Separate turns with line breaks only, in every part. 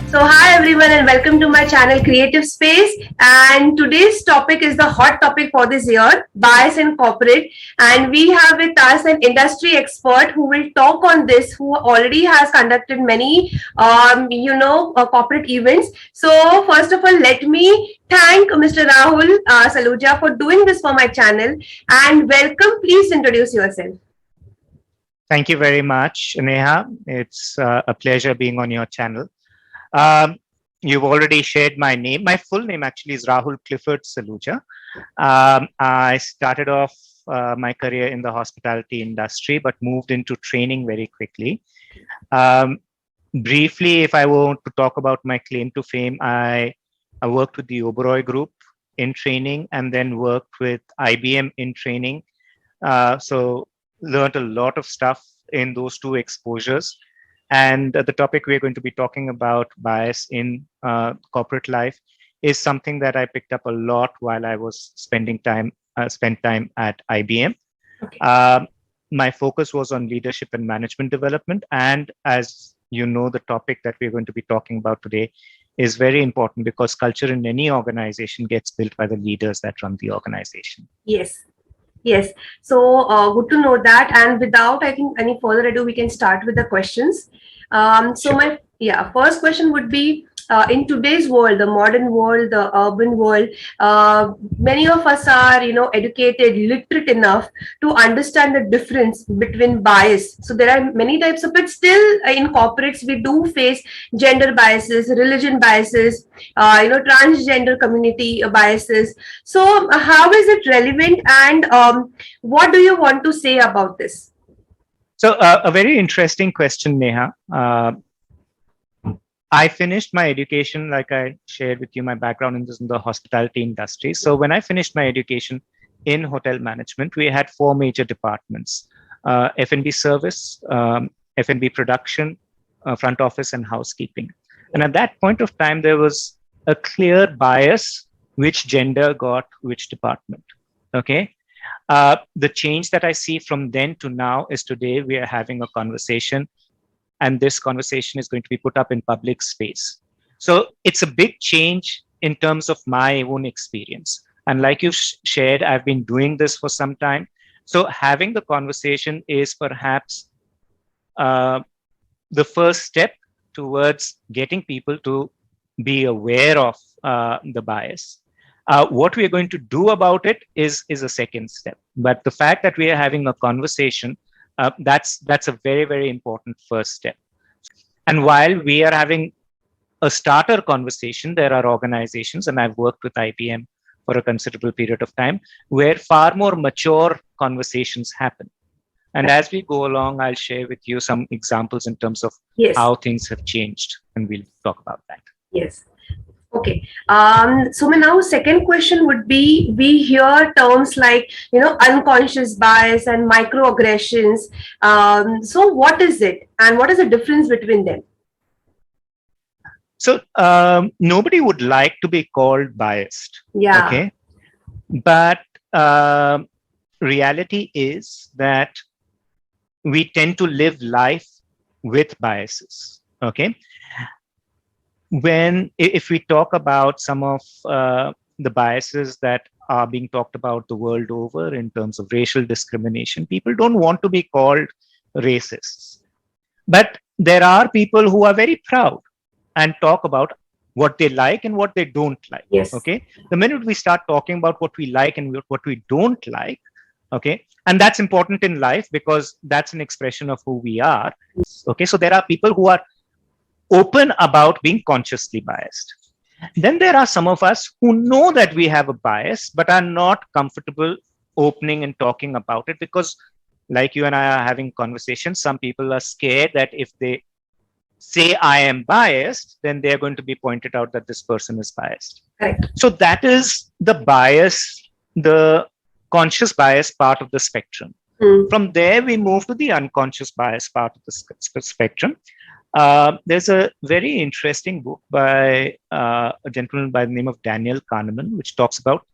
So hi everyone and welcome to my channel Creative Space, and today's topic is the hot topic for this year, bias in corporate, and we have with us an industry expert who will talk on this, who already has conducted many corporate events. So first of all, let me thank Mr. Rahul Saluja for doing this for my channel, and welcome. Please introduce yourself.
Thank you very much, Neha. It's a pleasure being on your channel. Um, you've already shared my name. My full name actually is Rahul Clifford Saluja. I started off my career in the hospitality industry, but moved into training very quickly. Um, Briefly, if I want to talk about my claim to fame, I worked with the Oberoi Group in training and then worked with IBM in training. So learned a lot of stuff in those two exposures. And the topic we're going to be talking about, bias in corporate life, is something that I picked up a lot while I was spent time at IBM.
Okay.
My focus was on leadership and management development. And as you know, the topic that we're going to be talking about today is very important because culture in any organization gets built by the leaders that run the organization.
Yes. Yes. So good to know that. And without, I think, any further ado, we can start with the questions. So
Sure.
my first question would be, in today's world, the modern world, the urban world, many of us are, educated, literate enough to understand the difference between bias. So there are many types of it. Still, in corporates, we do face gender biases, religion biases, transgender community biases. So how is it relevant, and what do you want to say about this?
So a very interesting question, Neha. I finished my education, like I shared with you, my background in the hospitality industry. So when I finished my education in hotel management, we had four major departments: F&B service, F&B production, front office, and housekeeping. And at that point of time, there was a clear bias which gender got which department. Okay. The change that I see from then to now is today we are having a conversation, and this conversation is going to be put up in public space. So it's a big change in terms of my own experience. And like you shared, I've been doing this for some time. So having the conversation is perhaps the first step towards getting people to be aware of the bias. What we are going to do about it is a second step. But the fact that we are having a conversation, that's a very, very important first step. And while we are having a starter conversation, there are organizations, and I've worked with IBM for a considerable period of time, where far more mature conversations happen. And as we go along, I'll share with you some examples in terms of how things have changed, and we'll talk about that.
Yes. Okay. So my now second question would be, we hear terms like, unconscious bias and microaggressions. So what is it, and what is the difference between them?
So nobody would like to be called biased.
Yeah.
Okay. But reality is that we tend to live life with biases. Okay. If we talk about some of the biases that are being talked about the world over in terms of racial discrimination, people don't want to be called racists. But there are people who are very proud and talk about what they like and what they don't like.
Yes.
Okay. The minute we start talking about what we like and what we don't like, okay, and that's important in life because that's an expression of who we are. Okay. So there are people who are open about being consciously biased. Then there are some of us who know that we have a bias, but are not comfortable opening and talking about it because, like you and I are having conversations, some people are scared that if they say I am biased, then they're going to be pointed out that this person is biased.
Correct.
So that is the bias, the conscious bias part of the spectrum. From there, we move to the unconscious bias part of the spectrum. There's a very interesting book by a gentleman by the name of Daniel Kahneman, which talks about,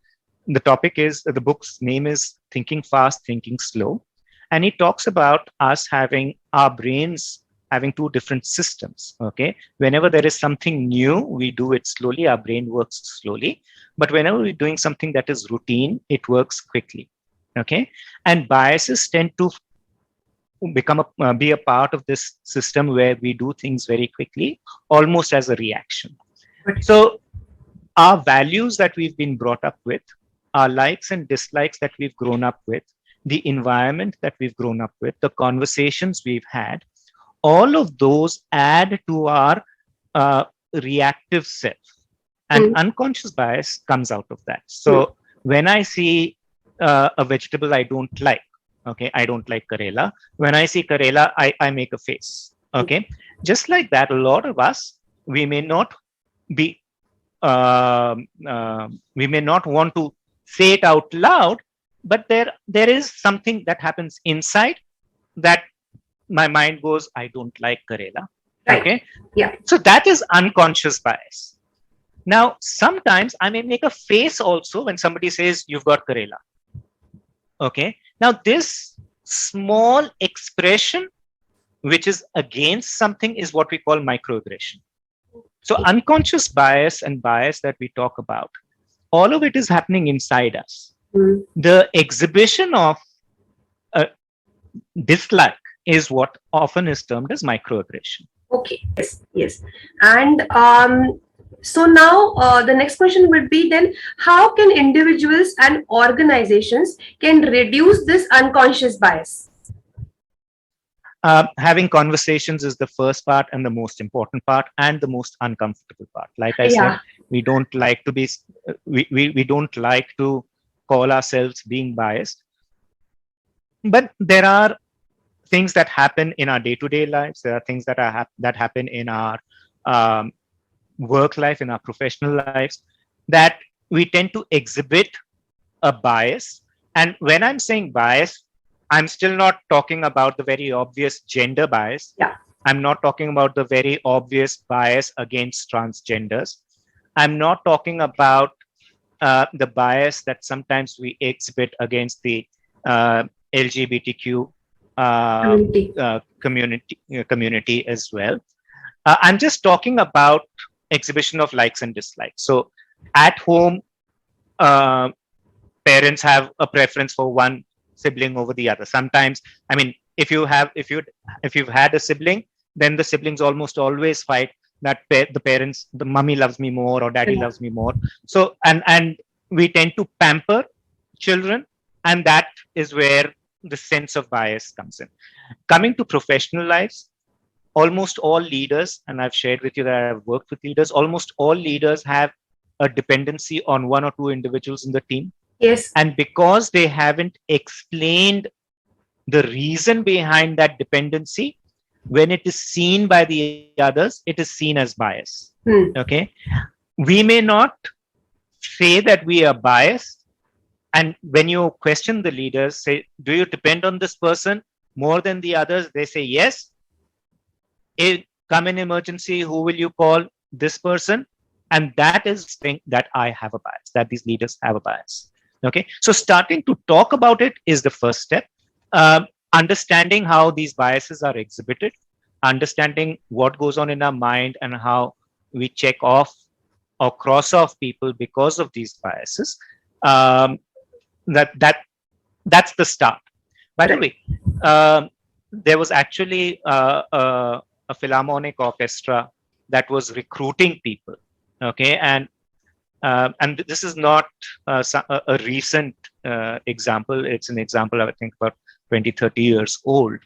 the topic is, the book's name is Thinking Fast, Thinking Slow. And he talks about us having our brains having two different systems. Okay. Whenever there is something new, we do it slowly. Our brain works slowly. But whenever we're doing something that is routine, it works quickly. Okay. And biases tend to be a part of this system where we do things very quickly, almost as a reaction. So our values that we've been brought up with, our likes and dislikes that we've grown up with, the environment that we've grown up with, the conversations we've had, all of those add to our reactive self. And unconscious bias comes out of that. So when I see a vegetable I don't like, okay, I don't like Karela. When I see Karela, I make a face. Okay. Just like that, a lot of us, we may not be, we may not want to say it out loud, but there is something that happens inside that my mind goes, I don't like Karela.
Right.
Okay.
Yeah.
So that is unconscious bias. Now, sometimes I may make a face also when somebody says, you've got Karela. Okay. Now, this small expression, which is against something, is what we call microaggression. So unconscious bias and bias that we talk about, all of it is happening inside us. The exhibition of dislike is what often is termed as microaggression.
Okay. Yes. Yes. And so now the next question would be then, how can individuals and organizations can reduce this unconscious bias?
Having conversations is the first part and the most important part and the most uncomfortable part. Like I said, we don't like to be, we don't like to call ourselves being biased. But there are things that happen in our day-to-day lives. There are things that are that happen in our work life, in our professional lives, that we tend to exhibit a bias. And when I'm saying bias, I'm still not talking about the very obvious gender bias.
Yeah.
I'm not talking about the very obvious bias against transgenders. I'm not talking about the bias that sometimes we exhibit against the LGBTQ community as well. I'm just talking about exhibition of likes and dislikes. So at home, parents have a preference for one sibling over the other. Sometimes, I mean, if you've had a sibling, then the siblings almost always fight that the mummy loves me more or daddy loves me more. So, and we tend to pamper children, and that is where the sense of bias comes in. Coming to professional lives, almost all leaders, and I've shared with you that I've worked with leaders, almost all leaders have a dependency on one or two individuals in the team.
Yes.
And because they haven't explained the reason behind that dependency, when it is seen by the others, it is seen as bias. Okay. We may not say that we are biased. And when you question the leaders, say, do you depend on this person more than the others? They say, yes. Come in emergency, who will you call? This person. And that is thing that I have a bias, that these leaders have a bias. Okay. So starting to talk about it is the first step. Understanding how these biases are exhibited, understanding what goes on in our mind and how we check off or cross off people because of these biases. That's the start. By the way, there was actually a Philharmonic orchestra that was recruiting people. Okay, and this is not a recent example. It's an example, I think, about 20, 30 years old.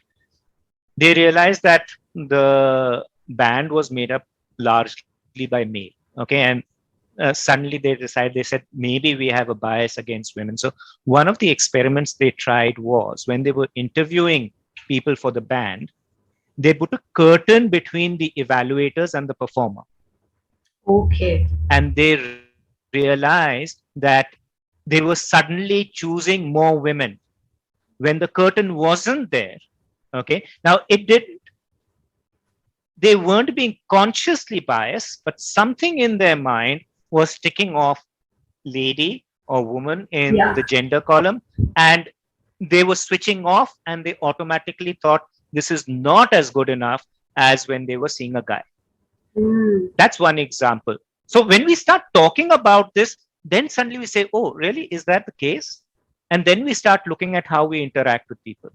They realized that the band was made up largely by male. Okay, and suddenly they said, maybe we have a bias against women. So one of the experiments they tried was, when they were interviewing people for the band, they put a curtain between the evaluators and the performer.
Okay.
And they realized that they were suddenly choosing more women when the curtain wasn't there. Okay. Now they weren't being consciously biased, but something in their mind was ticking off lady or woman in the gender column, and they were switching off, and they automatically thought, this is not as good enough. as when they were seeing a guy.
Mm.
That's one example. So when we start talking about this, then suddenly we say, oh, really? Is that the case? And then we start looking at how we interact with people.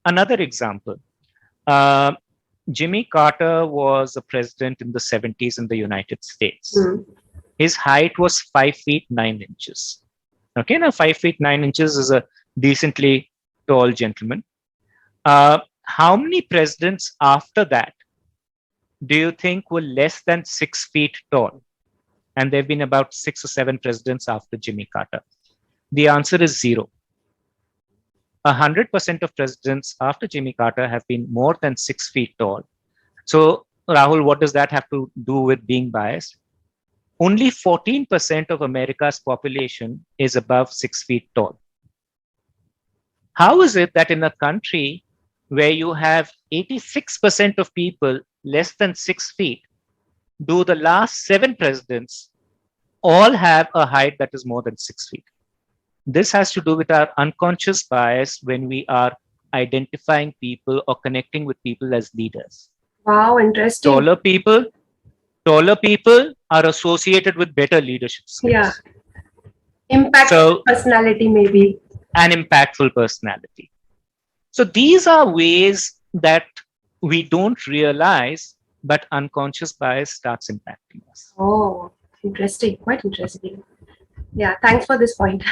Another example, uh, Jimmy Carter was a president in the 70s in the United States.
Mm.
His height was 5 feet 9 inches. Okay, now 5 feet 9 inches is a decently tall gentleman. How many presidents after that do you think were less than 6 feet tall? And there have been about 6 or 7 presidents after Jimmy Carter. The answer is zero. 100% of presidents after Jimmy Carter have been more than 6 feet tall. So, Rahul, what does that have to do with being biased? Only 14% of America's population is above 6 feet tall. How is it that in a country where you have 86% of people less than 6 feet, do the last 7 presidents all have a height that is more than 6 feet? This has to do with our unconscious bias when we are identifying people or connecting with people as leaders.
Wow, interesting.
Taller people are associated with better leadership skills.
Yeah. Impactful personality, maybe.
An impactful personality. So these are ways that we don't realize, but unconscious bias starts impacting us.
Oh, interesting. Quite interesting. Yeah, thanks for this point.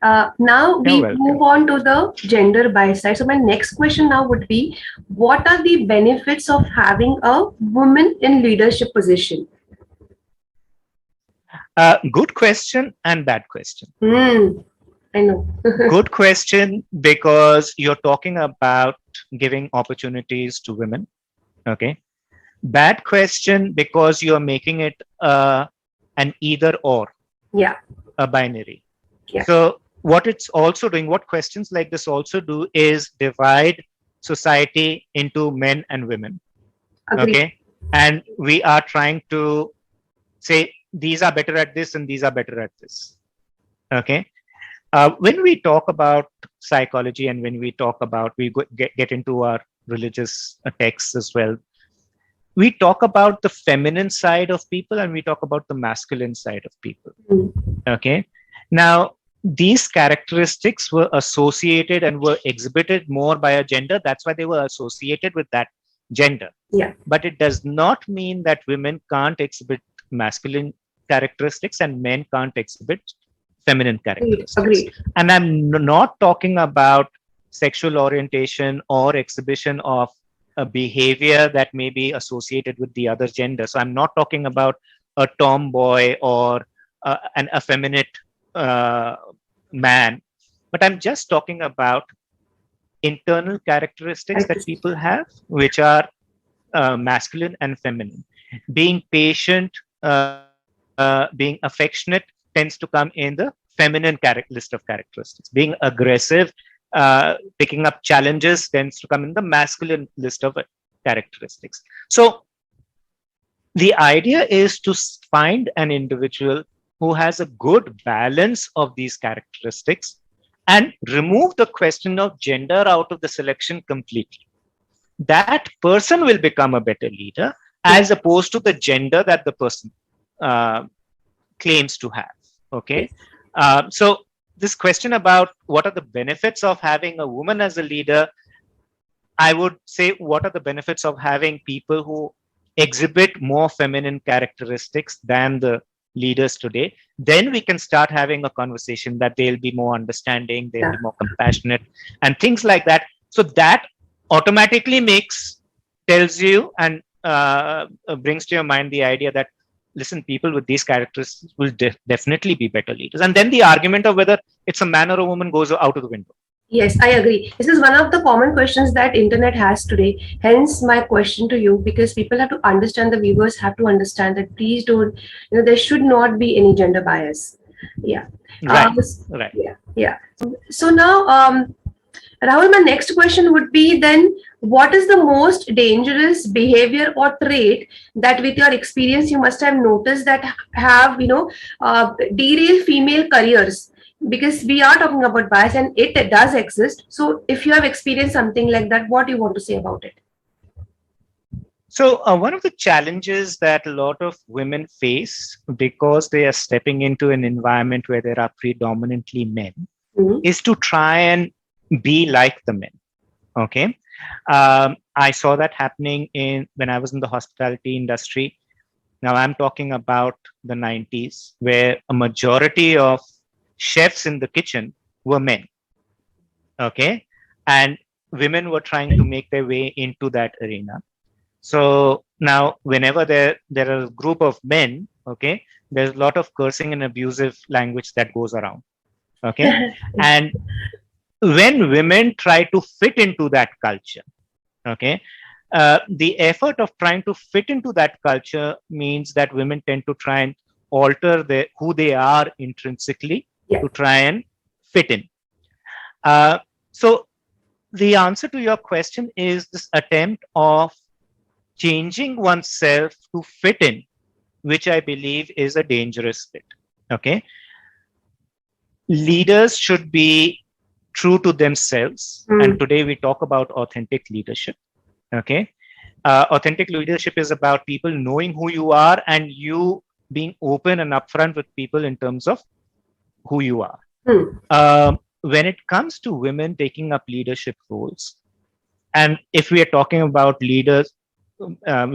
Now we move on to the gender bias side. So my next question now would be, what are the benefits of having a woman in leadership position?
Good question and bad question.
I know.
Good question, because you're talking about giving opportunities to women. Okay. Bad question, because you're making it an either or.
Yeah.
A binary.
Yeah.
So what it's also doing, what questions like this also do, is divide society into men and women.
Agreed.
Okay. And we are trying to say these are better at this and these are better at this. Okay. When we talk about psychology and when we talk about, we get into our religious texts as well, we talk about the feminine side of people and we talk about the masculine side of people. Okay. Now, these characteristics were associated and were exhibited more by a gender. That's why they were associated with that gender.
Yeah.
But it does not mean that women can't exhibit masculine characteristics and men can't exhibit feminine characteristics.
Agreed.
And I'm not talking about sexual orientation or exhibition of a behavior that may be associated with the other gender. So I'm not talking about a tomboy or an effeminate man, but I'm just talking about internal characteristics that people have, which are masculine and feminine. Being patient, being affectionate tends to come in the feminine list of characteristics. Being aggressive, picking up challenges tends to come in the masculine list of characteristics. So the idea is to find an individual who has a good balance of these characteristics and remove the question of gender out of the selection completely. That person will become a better leader as opposed to the gender that the person claims to have. Okay. So this question about what are the benefits of having a woman as a leader, I would say, what are the benefits of having people who exhibit more feminine characteristics than the leaders today? Then we can start having a conversation that they'll be more understanding, they'll be more compassionate and things like that. So that automatically tells you and brings to your mind the idea that, listen, people with these characteristics will definitely be better leaders. And then the argument of whether it's a man or a woman goes out of the window.
Yes, I agree. This is one of the common questions that internet has today. Hence my question to you, because people have to understand, the viewers have to understand that please don't, there should not be any gender bias. Yeah.
Right.
Right. Yeah. Yeah. So now, Rahul, my next question would be then, what is the most dangerous behavior or trait that with your experience you must have noticed that have, derail female careers? Because we are talking about bias and it does exist. So if you have experienced something like that, what do you want to say about it?
So, one of the challenges that a lot of women face because they are stepping into an environment where there are predominantly men
Mm-hmm.
is to try and be like the men. Okay. I saw that happening in when I was in the hospitality industry. Now I'm talking about the 90s, where a majority of chefs in the kitchen were men. Okay. And women were trying to make their way into that arena. So now, whenever there are a group of men, okay, there's a lot of cursing and abusive language that goes around. Okay. And when women try to fit into that culture, okay, the effort of trying to fit into that culture means that women tend to try and alter who they are intrinsically
Yeah.
to try and fit in. So the answer to your question is this attempt of changing oneself to fit in, which I believe is a dangerous bit. Okay. Leaders should be true to themselves. And
Mm.
today we talk about authentic leadership. Okay. Authentic leadership is about people knowing who you are and you being open and upfront with people in terms of who you are.
Mm.
When it comes to women taking up leadership roles, and if we are talking about leaders,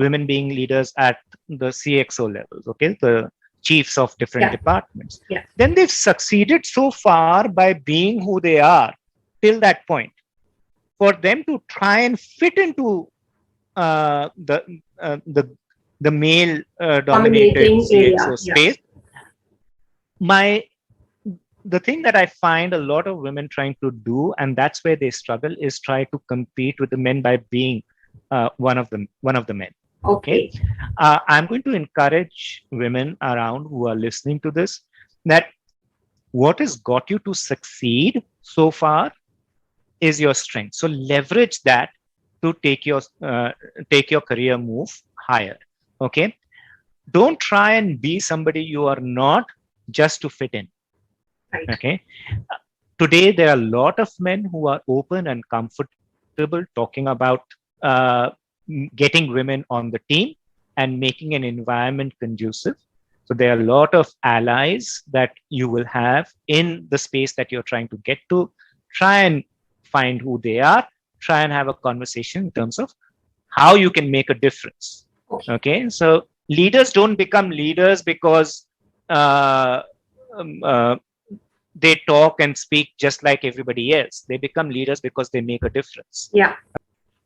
women being leaders at the CXO levels, okay, the chiefs of different
Yeah.
departments,
Yeah.
then they've succeeded so far by being who they are till that point. For them to try and fit into uh, the uh, the the male dominated
Dominating
CXO
area. Yeah.
space, my the thing that I find a lot of women trying to do, and that's where they struggle, is try to compete with the men by being one of the men. Okay,
Okay.
I'm going to encourage women around who are listening to this that what has got you to succeed so far is your strength. So leverage that to take your career move higher. Okay, don't try and be somebody you are not just to fit in.
Right.
Okay, today there are a lot of men who are open and comfortable talking about uh, getting women on the team and making an environment conducive. So there are a lot of allies that you will have in the space that you're trying to get to. Try and find who they are, try and have a conversation in terms of how you can make a difference.
Okay.
Okay, so leaders don't become leaders because uh, um, uh, they talk and speak just like everybody else. They become leaders because they make a difference.
Yeah.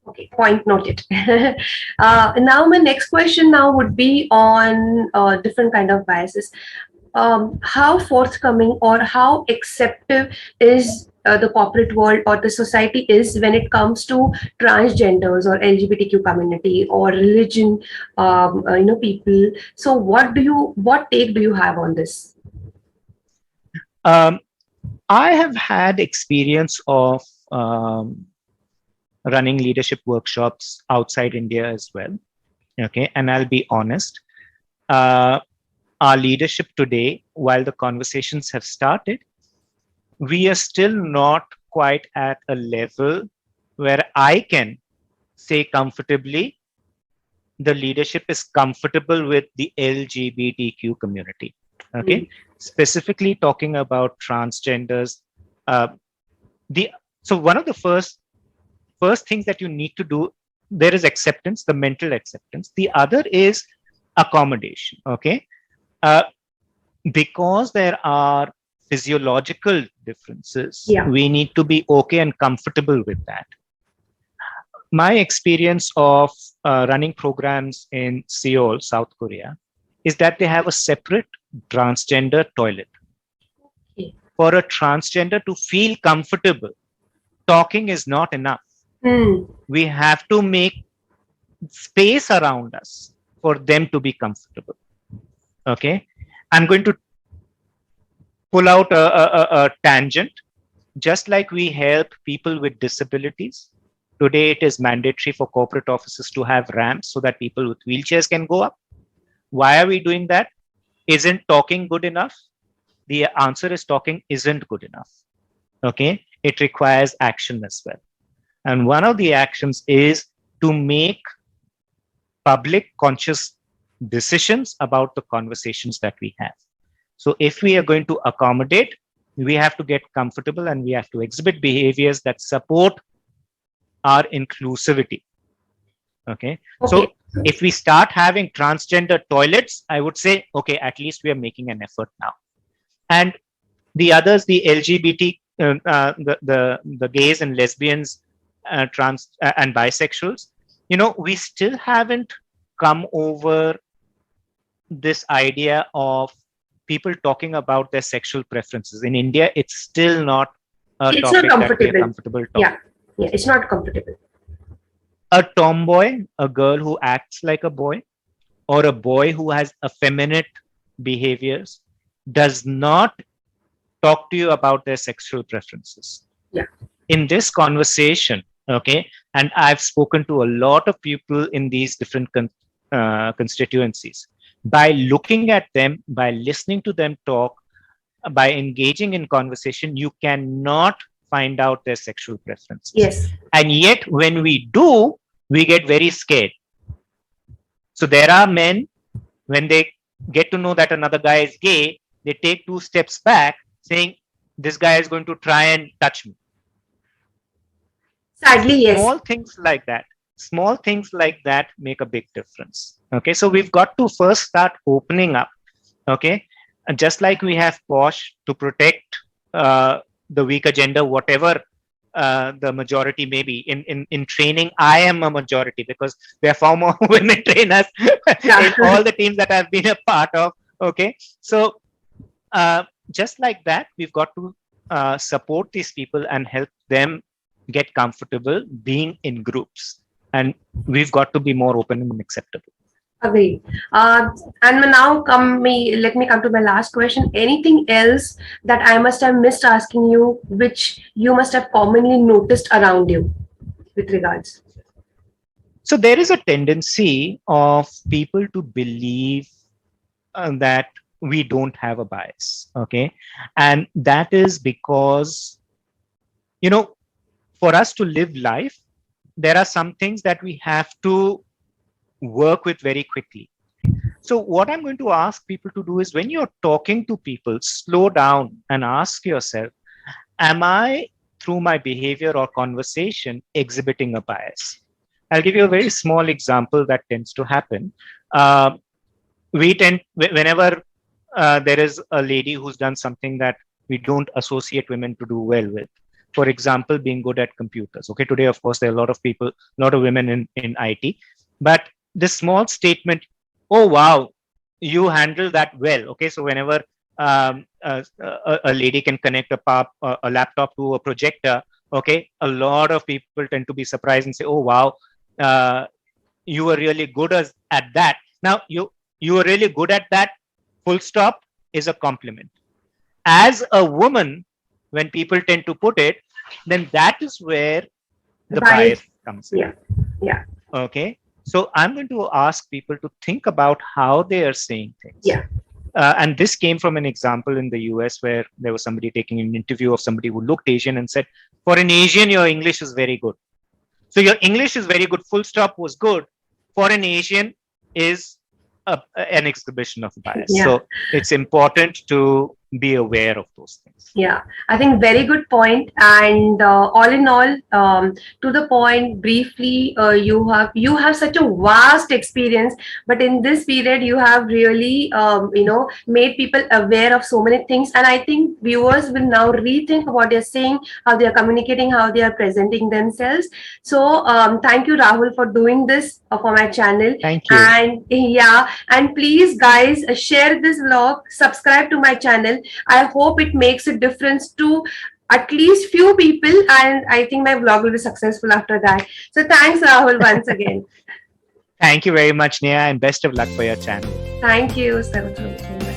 Okay, point noted. Now my next question now would be on different kind of biases. How forthcoming or how acceptive is the corporate world or the society is when it comes to transgenders or LGBTQ community or religion, people. So what take do you have on this?
Um, I have had experience of running leadership workshops outside India as well. Okay, and I'll be honest. Uh, our leadership today, while the conversations have started, we are still not quite at a level where I can say comfortably the leadership is comfortable with the LGBTQ community.
Mm.
Okay, specifically talking about transgenders. Uh, the so one of the first things that you need to do, there is acceptance, the mental acceptance. The other is accommodation. Okay, uh, because there are physiological differences,
Yeah.
we need to be okay and comfortable with that. My experience of running programs in Seoul, South Korea, is that they have a separate transgender toilet.
Okay.
For a transgender to feel comfortable, talking is not enough.
Hmm.
We have to make space around us for them to be comfortable. Okay. I'm going to pull out a tangent. Just like we help people with disabilities, today it is mandatory for corporate offices to have ramps so that people with wheelchairs can go up. Why are we doing that? Isn't talking good enough? The answer is talking isn't good enough. Okay. It requires action as well. And one of the actions is to make public conscious decisions about the conversations that we have. So if we are going to accommodate, we have to get comfortable and we have to exhibit behaviors that support our inclusivity. Okay. So if we start having transgender toilets, I would say, okay, at least we are making an effort now. And the others, the LGBT, the gays and lesbians, trans and bisexuals, we still haven't come over this idea of people talking about their sexual preferences. In India, it's still not a topic that we are comfortable talking.
Yeah, it's not comfortable.
A tomboy, a girl who acts like a boy, or a boy who has effeminate behaviors, does not talk to you about their sexual preferences.
Yeah.
In this conversation, okay, and I've spoken to a lot of people in these different constituencies. By looking at them, by listening to them talk, by engaging in conversation, you cannot find out their sexual preferences.
Yes.
And yet, when we do, we get very scared. So there are men, when they get to know that another guy is gay, they take 2 steps back, saying, this guy is going to try and touch me.
Sadly, yes.
Small things like that make a big difference. Okay, so we've got to first start opening up. Okay, and just like we have POSH to protect the weaker gender, whatever the majority may be. In training, I am a majority because there are far more women trainers in all the teams that I've been a part of. Okay, so just like that, we've got to support these people and help them get comfortable being in groups, and we've got to be more open and acceptable.
Agreed. And now let me come to my last question. Anything else that I must have missed asking you, which you must have commonly noticed around you with regards?
So there is a tendency of people to believe that we don't have a bias. Okay. And that is because, for us to live life, there are some things that we have to work with very quickly. So what I'm going to ask people to do is, when you're talking to people, slow down and ask yourself, am I, through my behavior or conversation, exhibiting a bias? I'll give you a very small example that tends to happen. Whenever there is a lady who's done something that we don't associate women to do well with, for example, being good at computers. Okay, today, of course, there are a lot of people, a lot of women in IT, but this small statement, oh, wow, you handle that well. Okay, so whenever a lady can connect a laptop to a projector, okay, a lot of people tend to be surprised and say, oh, wow, you were really good at that. Now, you were really good at that, full stop, is a compliment. As a woman, when people tend to put it, then that is where the bias comes in.
Yeah.
Okay. So I'm going to ask people to think about how they are saying things.
Yeah.
And this came from an example in the US where there was somebody taking an interview of somebody who looked Asian and said, for an Asian, your English is very good. So your English is very good. Full stop was good. For an Asian is an exhibition of bias.
Yeah.
So it's important to be aware of those things.
Yeah, I think very good point. And all in all, to the point, briefly, you have such a vast experience, but in this period, you have really made people aware of so many things. And I think viewers will now rethink what they're saying, how they are communicating, how they are presenting themselves. So thank you, Rahul, for doing this for my channel.
Thank you.
And please, guys, share this vlog, subscribe to my channel. I hope it makes a difference to at least few people, and I think my vlog will be successful after that. So thanks, Rahul, once again.
Thank you very much, Neha, and best of luck for your channel.
Thank you, Sarah.